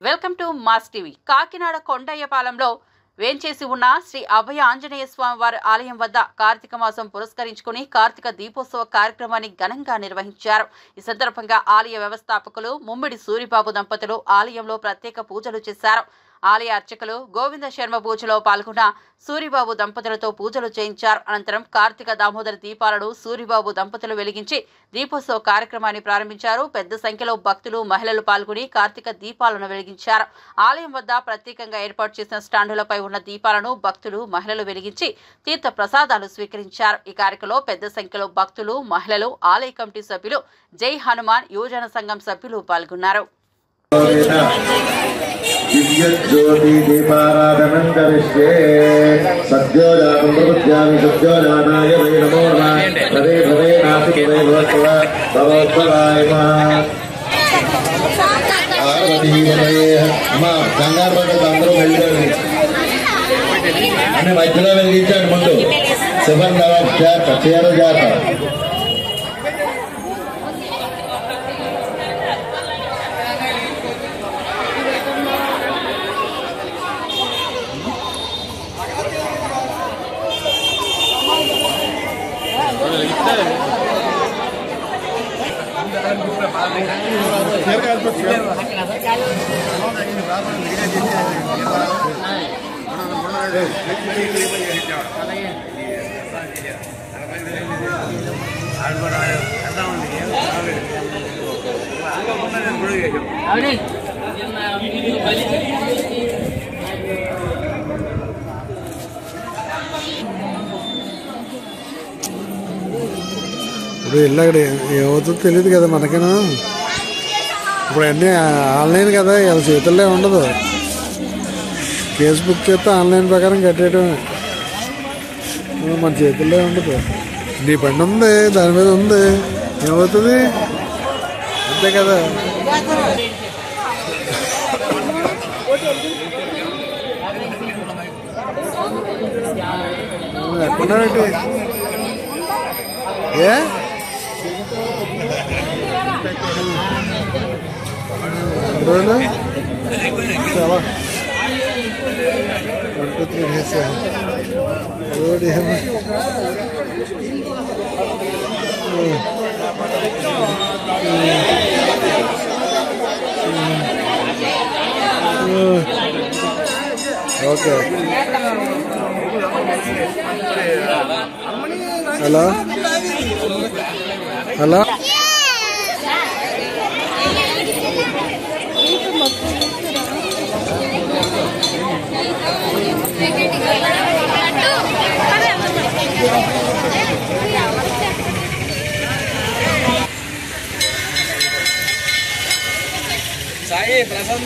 Welcome to Mass TV. Kakinada కొండయ్యపాలెంలో వేంచేసి ఉన్న శ్రీ అభయ ఆంజనేయ స్వామి వారి ఆలయం వద్ద కార్తీక మాసం పురస్కరించుకుని కార్తీక దీపోత్సవ కార్యక్రమాన్ని ఘనంగా నిర్వహించారు. ఈ సందర్భంగా ఆలయ వ్యవస్థాపకులు ముమ్మిడి సూరిబాబు దంపతులు ఆలయంలో ప్రత్యేక పూజలు చేశారు. ఆలయ అర్చకులు గోవింద శర్మ పూజలో పాల్గొన్న సూరిబాబు దంపతులతో పూజలు చేయించారు. అనంతరం కార్తీక దామోదర దీపాలను సూరిబాబు దంపతులు వెలిగించి దీపోత్సవ కార్యక్రమాన్ని ప్రారంభించారు. పెద్ద సంఖ్యలో భక్తులు మహిళలు పాల్గొని కార్తీక దీపాలను వెలిగించారు. ఆలయం వద్ద ప్రత్యేకంగా ఏర్పాటు చేసిన స్టాండులపై ఉన్న దీపాలను భక్తులు మహిళలు వెలిగించి తీర్థ ప్రసాదాలు స్వీకరించారు. ఈ కార్యక్రమంలో పెద్ద సంఖ్యలో భక్తులు మహిళలు ఆలయ కమిటీ సభ్యులు జై హనుమాన్ యువజన సంఘం సభ్యులు పాల్గొన్నారు. दिव्यज्योति दीपाराधनं करिष्ये सद्योजातं प्रपद्यामि सद्योजानाय वै नमो नमः भवे भवे नासिके भवत्वा भवत्वाय पार्वतीवये अम्मा गंगार पट्టు అందరూ వెళ్ళండి అనే మధ్యలో వెలిగించండి ముందు శివం నవక్ష చేరు జాత ఇప్పుడు ఇలాగ ఏమవుతుందో తెలియదు కదా మనకేనా. ఇప్పుడు అన్నీ ఆన్లైన్ కదా, వాళ్ళ చేతుల్లో ఉండదు. కేసు బుక్ చేస్తే ఆన్లైన్ ప్రకారం కట్టేయటమే, మన చేతుల్లో ఉండదు. నీ బండి ఉంది, దాని మీద ఉంది, ఏమవుతుంది అంతే కదా. ఎక్కడున్నావేంటి? ఏ రోజులు చాలా 1 2 3 వేసా రోడ్ ఏమో okay. Hello hello Sai Prasad